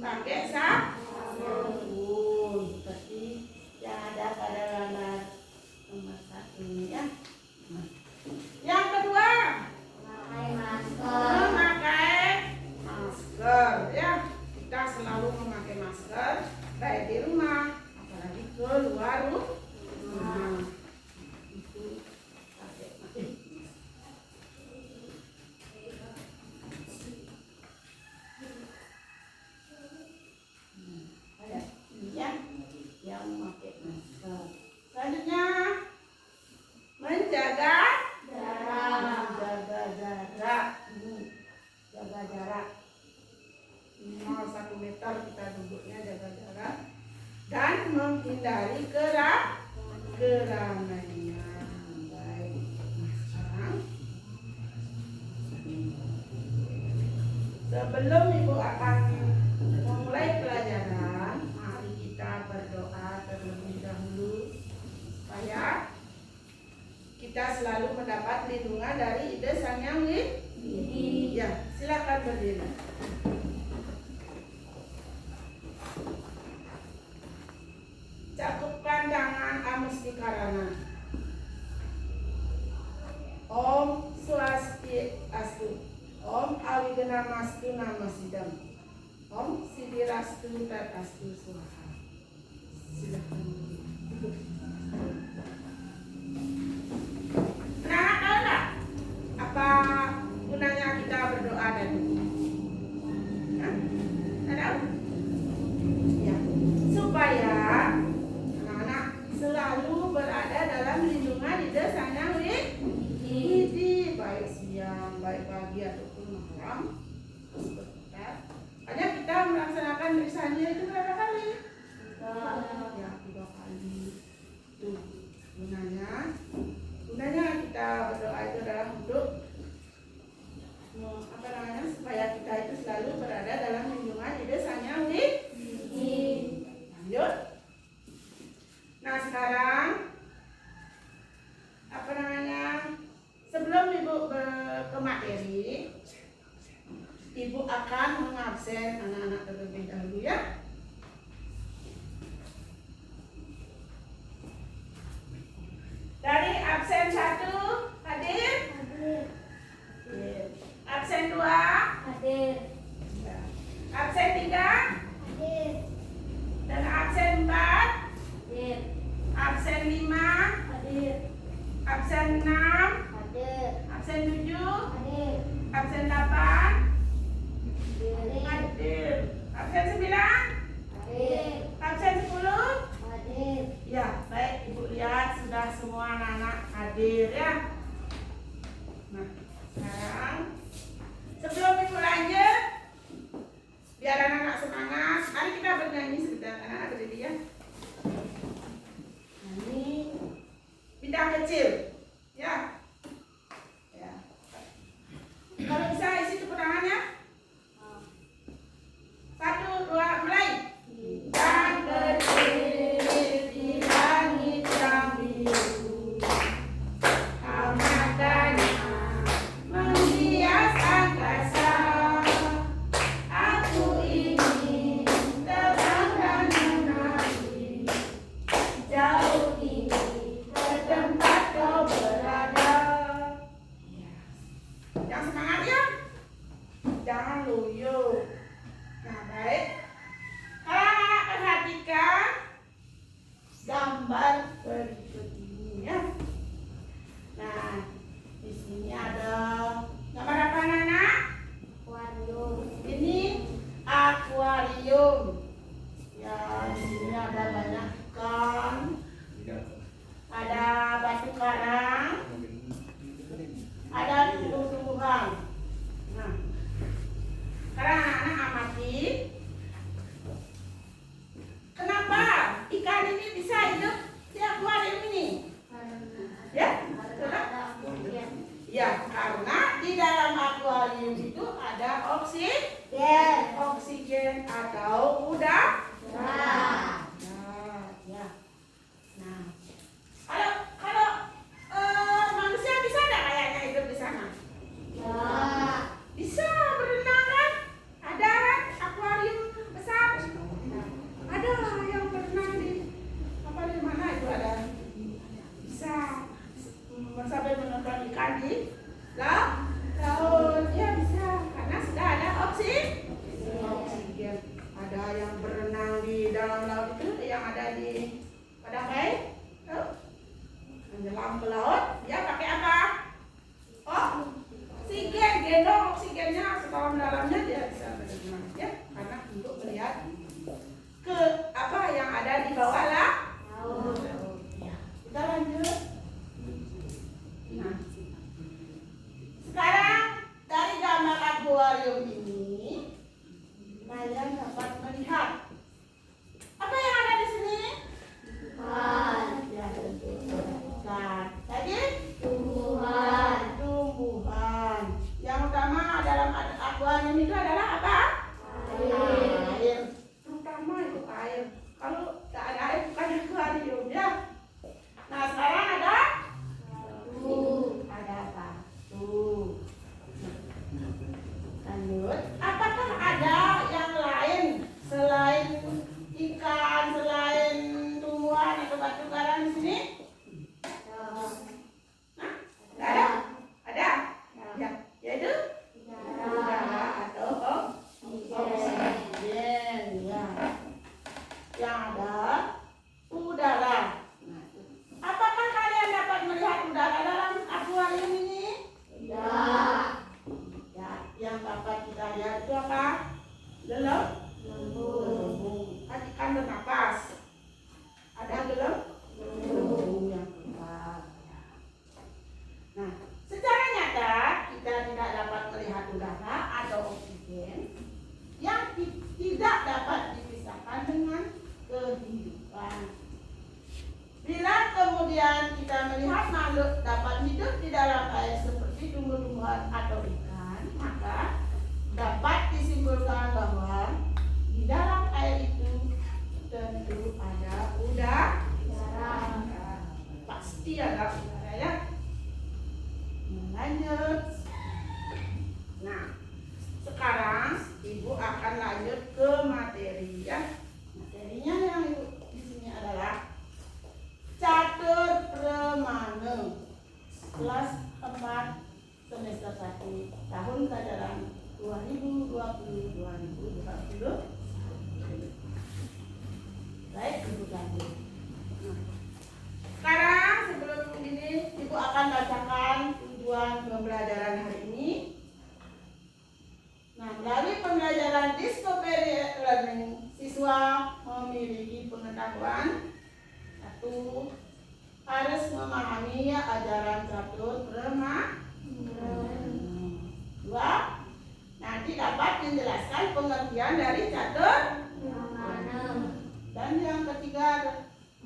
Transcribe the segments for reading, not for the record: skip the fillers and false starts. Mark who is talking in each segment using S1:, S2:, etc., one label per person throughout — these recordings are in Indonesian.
S1: pakai sabun seperti yang ada pada gambar nomor 1 ini ya. Yang kedua, memakai masker ya. Kita selalu memakai masker baik di rumah apalagi keluar rumah. Itu pakai masker. Yang memakai masker. Selanjutnya menjaga jarak. Jaga jarak minimal 1 meter kita duduknya, jaga jarak dan menghindari keramaian. Baik, sekarang sebelum ibu akan memulai pelajaran, mari kita berdoa terlebih dahulu supaya kita selalu mendapat lindungan dari ide Sang Yang Widi. Ya, silakan berdiri. Cakupkan tangan Amustikarana. Om Swastiastu. Om Awigenamastu Namasidam. Om Sidirastu Tatastu Swaha. Silakan duduk. Nah, tahu nggak apa gunanya kita berdoa tadi? Tahu? Ya, supaya anak-anak selalu berada dalam lindungan ide Sang Yang Widi, baik siang, baik pagi ataupun malam. Hanya kita melaksanakan lisannya itu berapa kali? Ya, 3 kali. Tuh gunanya kita berdoa itu dalam bentuk supaya kita itu selalu berada dalam lindungan ide Sang Yang Widi. Lanjut. Nah, sekarang sebelum ibu ke materi, ibu akan mengabsen anak-anak terlebih dahulu ya. Dari absen 1 hadir? Hadir. Absen 2? Hadir. Absen 3? Hadir. Dan absen 4? Hadir. Absen 5? Hadir. Absen 6? Hadir. Absen 7? Hadir. Absen 8? Hadir. Hadir. Absen 9? Hadir. Absen 10? Hadir. Ya, baik, ibu lihat sudah semua anak-anak hadir ya. Nah, sekarang sebelum ibu lanjut, biar anak-anak semangat, mari kita bernyanyi sebentar. Anak-anak berdiri ya. Ini bintang kecil ya. Ya. Kalau bisa isi tepuk tangannya. 1, 2, mulai. Bintang kecil di langit yang biru, kau matanya menghias angkasa. Aku ingin terbang dan menari jauh tinggi ke tempat kau berada. Yang semangat ya, jangan loyo. Nah, baik. Kalau anak perhatikan gambar berikut ini ya. Nah, di sini ada gambar apa anak? Akuarium. Ini akuarium. Ya, di sini ada banyak ikan. Ada batu karang. Ada tumbuh-tumbuhan. Nah, sekarang anak-anak amati. Kenapa ikan ini bisa hidup di akuarium ini? Ya, ya, karena di dalam akuarium itu ada oksigen atau udara. Nah, ya. Nah, kalau manusia bisa nggak kayaknya hidup di sana? Ya. Bisa berenang kan? Ada akuarium besar dalam laut itu yang ada di padang baik, menyelam ke laut, dia pakai apa? Oh, oksigen, gendong oksigennya setelah dalamnya dia bisa berenang ya, karena untuk melihat ke apa yang ada di bawah lah. Ya, kita lanjut. Nah, sekarang dari gambar akuarium ini kalian dapat melihat apa yang ada di sini? Ikan. Ya, tentu ikan. Lagi? Tumbuhan. Tumbuhan. Yang utama dalam akuarium itu adalah apa? Air. Terutama itu air. Kalau tak ada air bukan akuarium ya. Nah, sekarang ada ada apa? Lanjut. Apakah ada yang lain selain ikan, selain tumbuhan atau batu karang di sini? Nah, ada? Ada? Ya, yaitu udara atau oksigen. Ya. Yang ada udara. Apakah kalian dapat melihat udara dalam akuarium ini? Tidak. Ya, yang dapat kita lihat itu apa? Gelembung. Kan ikan bernapas. Ada gelembung yang keluar. Nah, secara nyata kita tidak dapat melihat udara atau oksigen yang tidak dapat dipisahkan dengan kehidupan. Bila kemudian kita melihat makhluk dapat hidup di dalam air seperti tumbuh-tumbuhan atau ikan, maka dapat disimpulkan bahwa di dalam air itu tentu ada udara. Pasti ada udara ya. Lanjut. Nah, sekarang Ibu akan lanjut ke materi ya. Materinya yang Ibu di sini adalah catur premana kelas 4 semester 1 tahun pelajaran 2020-2021. Baik, Ibu lanjut. Sekarang sebelum ini Ibu akan bacakan tujuan pembelajaran hari ini. Nah, melalui pembelajaran Discovery Learning, siswa memiliki pengetahuan. 1. Harus memahami ajaran catur premana. 2. Nanti dapat menjelaskan pengertian dari catur premana. Dan yang ketiga,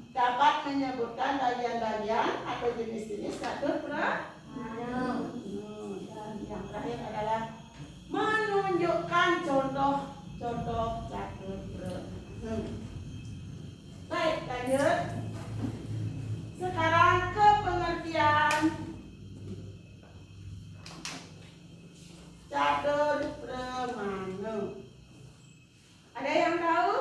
S1: dapat menyebutkan bagian-bagian atau jenis-jenis catur premana. Dan yang terakhir adalah menunjukkan contoh-contoh catur premana. Baik, lanjut. Sekarang ke pengertian catur premana. Ada yang tahu?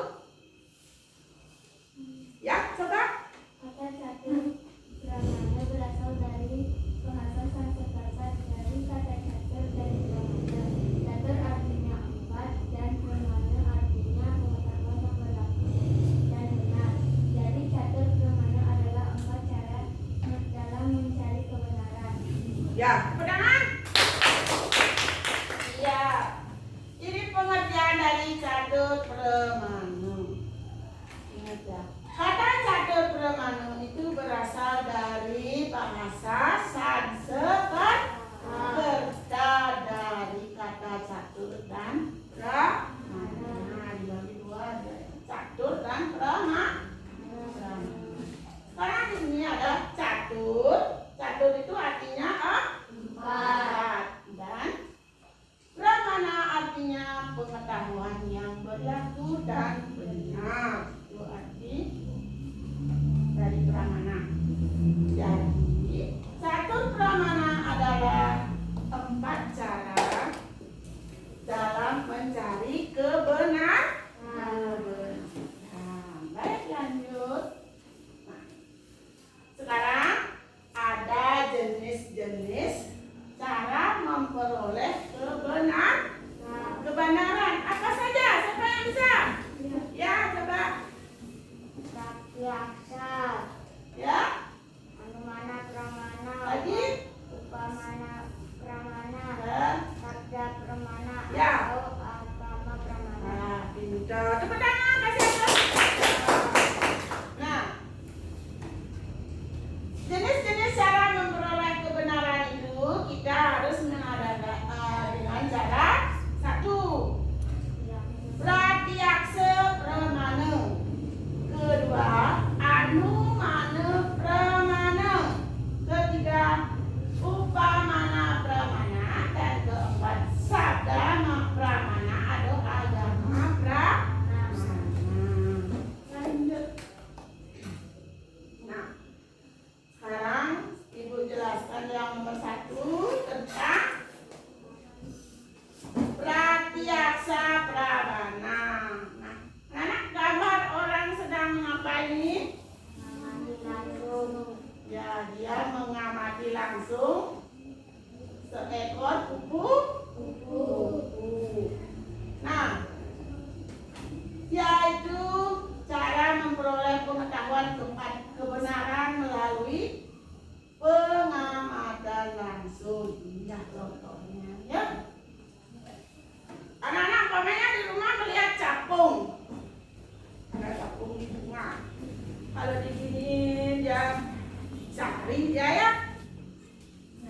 S1: Ya, coba.
S2: Kata catur premana berasal dari bahasa Sanskerta dari kata catur dan premana. Catur artinya 4 dan premana artinya pengetahuan yang berlaku dan benar. Jadi catur premana adalah 4 cara dalam mencari kebenaran.
S1: Ya, pedangan. Iya. Ini pengertian dari catur premana. Ingat ya. Kata catur premana itu berasal dari bahasa Sanskerta dari kata catur dan premana. Dibagi dua, catur dan premana. Sekarang di sini ada catur. Catur itu artinya 4 dan premana artinya pengetahuan yang berlaku dan benar. Itu arti dari premana. Jadi catur premana adalah 4 cara dalam mencari kebenaran. Baik, lanjut. Nah, sekarang ada jenis-jenis cara memperoleh kebenaran. Apa saja? Siapa yang bisa? Ya, coba. kita. Tepuk tangan, kasih aplaus. Nah, jenis-jenis cara memperoleh kebenaran itu kita harus mengadakan dengan cara satu, pratyaksa pramana. Kedua, anumana pramana. Ketiga, upamana pramana. Dan keempat, sabda pramana atau agama pramana. Lanjut. Nah, sekarang Ibu jelaskan yang nomor 1 tentang pratyaksa pramana. Nah, anak gambar orang sedang mengapain ini? Ya, dia mengamati langsung seekor kupu-kupu. Nah, yaitu cara memperoleh pengetahuan kebenaran melalui pengamatan langsung. Ini contohnya, ya. Anak-anak pokoknya di rumah melihat capung. Ada capung di bunga. Kalau diginiin dia cari dia ya.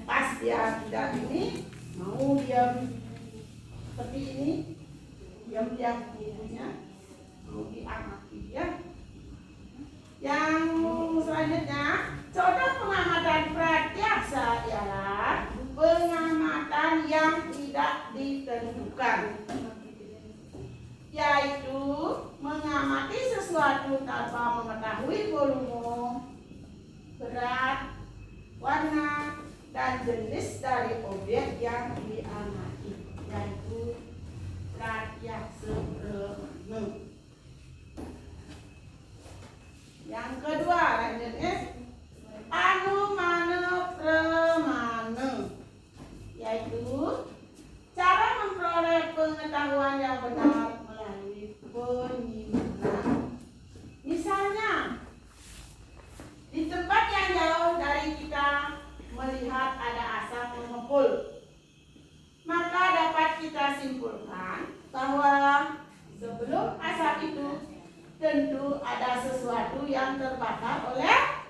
S1: Pas dia tidak ini mau diam seperti ini, diam-diam ibunya mau diamati ya. Yang selanjutnya, contoh pengamatan pratyaksa ialah pengamatan yang tidak ditentukan, yaitu mengamati sesuatu tanpa mengetahui volume, berat, warna, dan jenis dari objek yang diamati, yaitu pratyaksa pramana. Yang kedua, lanjutnya anumana pramana, yaitu cara memperoleh pengetahuan yang benar melalui penyimpanan. Misalnya, di tempat yang jauh dari kita melihat ada asap mengepul, maka dapat kita simpulkan bahwa sebelum asap itu tentu ada sesuatu yang terbakar oleh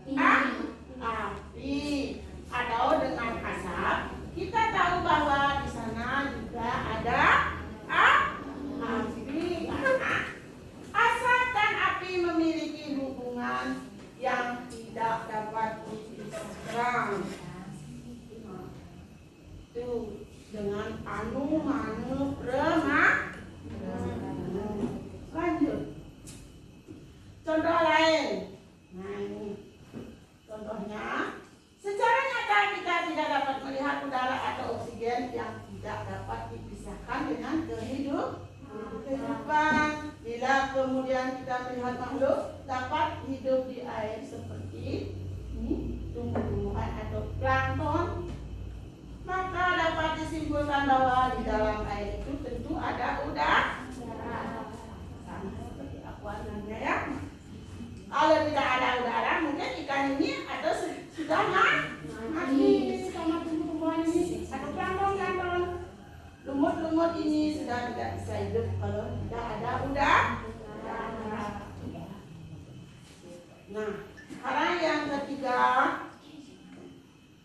S1: api, atau dengan asap kita tahu bahwa di sana juga ada api. Asap dan api memiliki hubungan yang tidak dapat dipisahkan. Itu dengan anumana pramana. Lanjut. Contoh lain. Nah, ini contohnya. Secara nyata kita tidak dapat melihat udara atau oksigen yang tidak dapat dipisahkan dengan kehidupan. Bila kemudian kita melihat makhluk dapat hidup di air seperti ini, tumbuh-tumbuhan atau plankton, maka dapat disimpulkan bahwa di dalam air itu tentu ada udara. Sama seperti akuariumnya ya. Kalau tidak ada udara, mungkin ikan ini atau sudah mati sama tumbuh-tumbuhan ini atau plankton. Lumut-lumut ini sudah tidak bisa hidup kalau tidak ada udara. Nah, sekarang yang ketiga,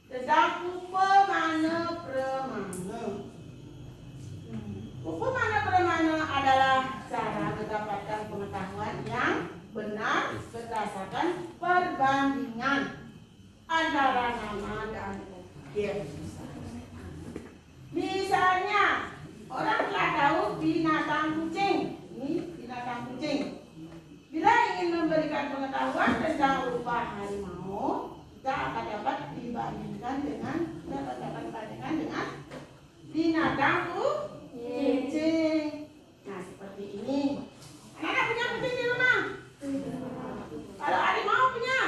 S1: tentang upamana pramana. Upamana pramana adalah cara mendapatkan pengetahuan yang benar berdasarkan perbandingan antara nama dan objek. Misalnya, orang telah tahu binatang kucing. Ini binatang kucing. Bila ingin memberikan pengetahuan tentang rupa harimau, kita akan dapat dibandingkan dengan binatang kucing. Nah, seperti ini. Anak-anak punya kucing di rumah? Kalau harimau punya?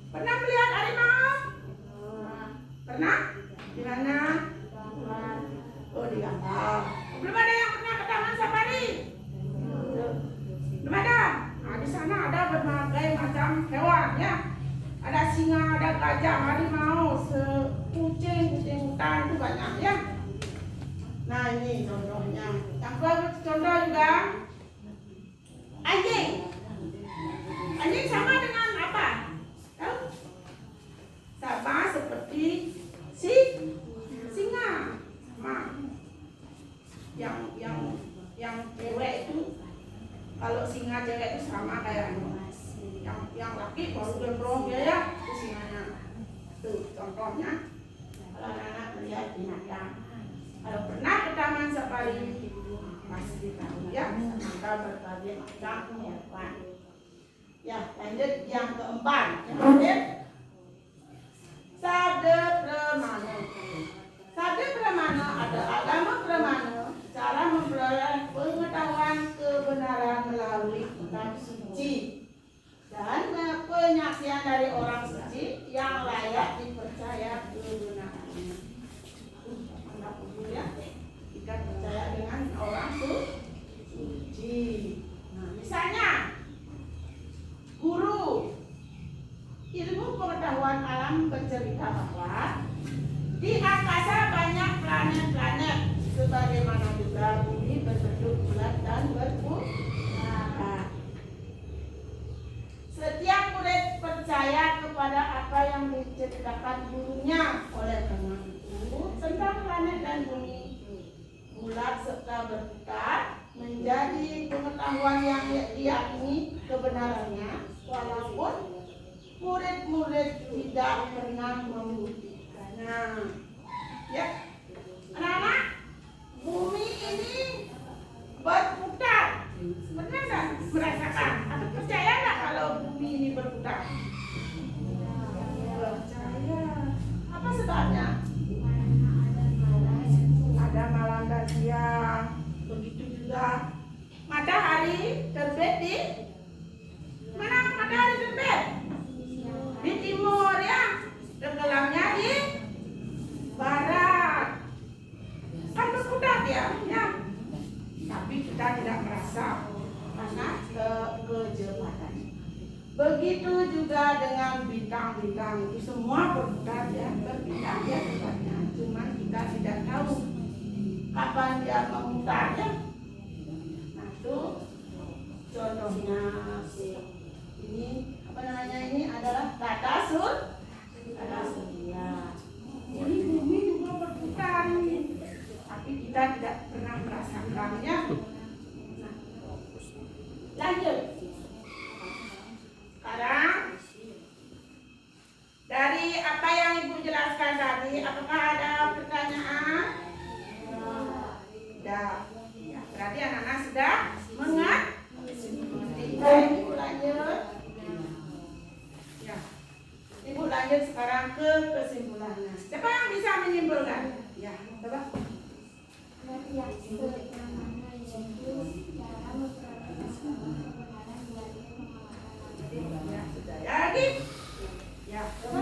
S1: Pernah melihat harimau? Pernah? Di mana? Oh, di gambar. Belum ada yang pernah ke taman safari? Belum ada? Nah, di sana ada berbagai macam hewan ya. Ada singa, ada gajah, harimau, kucing hutan itu banyak ya. Nah, ini contohnya. Yang contoh juga anjing. Anjing sama dengan apa? Tahu? Sama seperti singa. Sama. Yang cewek itu, kalau singa cewek itu sama kayak yang laki baru gembrong ya, itu singanya. Tuh contohnya. Kalau anak melihat binatang, kalau pernah ke taman safari pasti tahu ya, ada berbagai macam hewan. Ya, lanjut yang keempat. Lanjut. Sabda Pramana. Sabda Pramana ada agama Pramana, cara memperoleh pengetahuan kebenaran melalui kitab suci dan penyaksian dari orang suci yang layak dipercaya kebenarannya. Anak ibu ya, kita percaya dengan orang suci. Nah, misalnya guru ilmu pengetahuan alam bercerita bahwa di angkasa banyak planet-planet, sebagaimana juga bumi berbentuk bulat dan berputaran. Setiap murid percaya kepada apa yang diceritakan gurunya. Oleh karena itu, tentang planet dan bumi bulat serta berputar menjadi pengetahuan yang diyakini kebenarannya, walaupun murid-murid tidak pernah membuktikannya. Ya, anak-anak, bumi ini berputar. Pernah nggak merasakan atau percaya nggak kalau bumi ini berputar? Percaya. Apa sebabnya? Ada malam dan siang. Begitu juga matahari terbit di mana? Matahari terbit di timur ya, tenggelamnya di barat. Kan berputar dia ya. Tapi kita tidak merasa karena kecepatan. Begitu juga dengan bintang-bintang, itu semua berputar ya, berpindah ya tempatnya. Cuma kita tidak tahu kapan dia memutarnya. Nah itu contohnya ini apa namanya, ini adalah tata surya. Jadi bumi juga berputar, tapi kita tidak pernah merasakannya. Nah, lanjut. Sekarang dari apa yang Ibu jelaskan tadi, apakah ada pertanyaan? Tidak. Ya, berarti anak-anak sudah mengerti. Ibu lanjut. Ya. Ibu lanjut sekarang ke kesimpulannya. Siapa yang bisa menyimpulkan? Ya, coba.
S2: Yang pertama yaitu cara memperoleh kebenaran dari pengalaman.
S1: Ya, sudah. Ya lagi. Ya, coba.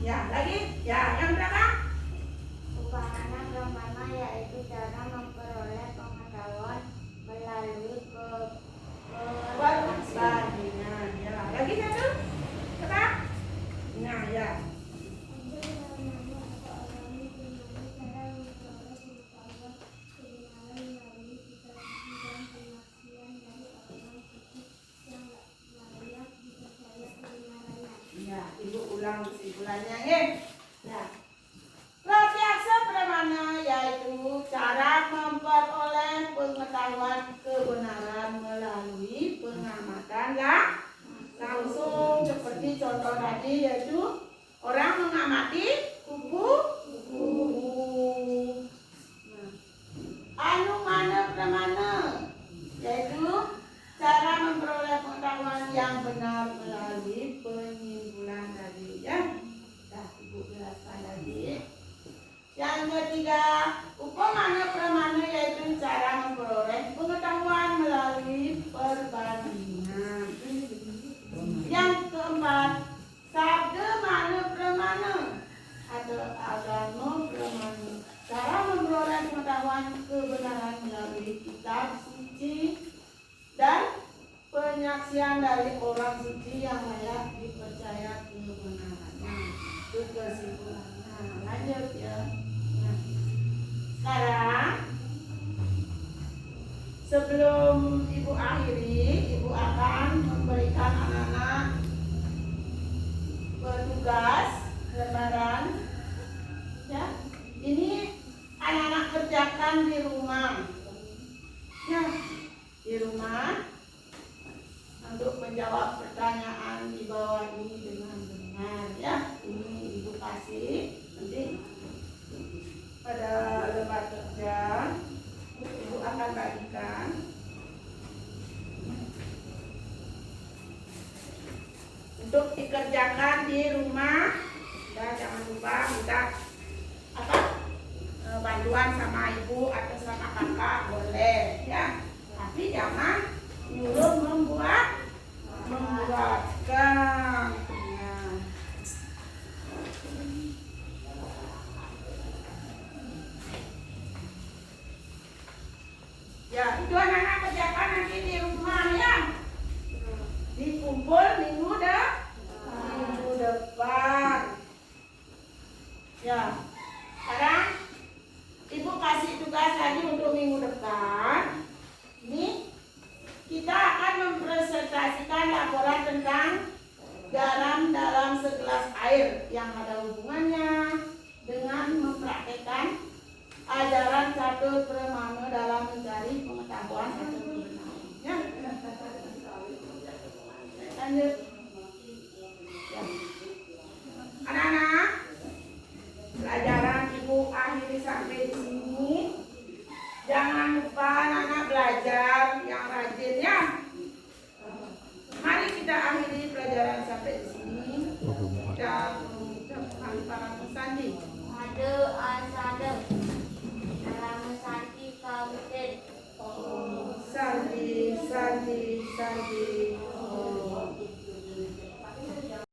S1: Ya, lagi. Ya, yang berapa?
S2: Upamana Brahmana yaitu cara memperoleh pengetahuan melalui
S1: Perbandingan. Ya, lagi satu. Coba. Nah, ya. Ya, Ibu ulang kesimpulannya ya. Ya. Pratyaksa Pramana yaitu cara memperoleh pengetahuan kebenaran melalui pengamatan langsung, seperti contoh tadi yaitu orang mengamati kupu-kupu. Anumana Pramana yaitu cara memperoleh pengetahuan yang benar melalui penyimpulan tadi ya. Nah, Ibu jelaskan lagi. Yang ketiga, upamana pramana yaitu cara memperoleh pengetahuan melalui perbandingan. Yang keempat, sabda mana pramana atau agama pramana, cara memperoleh pengetahuan kebenaran melalui kitab suci dan penyaksian dari orang suci yang layak dipercaya kebenarannya. kesimpulan. Nah, lanjut ya. Nah, sekarang sebelum ibu akhiri, ibu akan memberikan anak-anak bertugas lembaran. Ya, ini anak-anak kerjakan di rumah. Ya, di rumah untuk menjawab pertanyaan di bawah ini dengan benar. Ya, ini ibu kasih nanti pada lembar kerja. Ibu akan bagikan. Untuk dikerjakan di rumah. Ya, jangan lupa minta apa? Bantuan sama ibu atau sama kakak boleh ya. Tapi jangan nyuruh membuatkan. Ya, itu anak-anak kerjakan nanti di rumah ya. Dikumpul minggu depan. Ya. Sekarang ibu kasih tugas lagi untuk minggu depan. Ini kita akan mempresentasikan laporan tentang garam dalam segelas air yang ada hubungannya dengan mempraktekkan ajaran Catur Brahmana dalam mencari pengetahuan atau kebenaran. Ya. Lanjut. Ya. Anak-anak, pelajaran ibu akhiri sampai di sini. Jangan lupa anak-anak belajar yang rajin ya. Mari kita akhiri pelajaran sampai di sini. Dan mengucapkan para pesandi.
S2: Ade asade. Nama santi kabupaten.
S1: Sandi, sandi, sandi.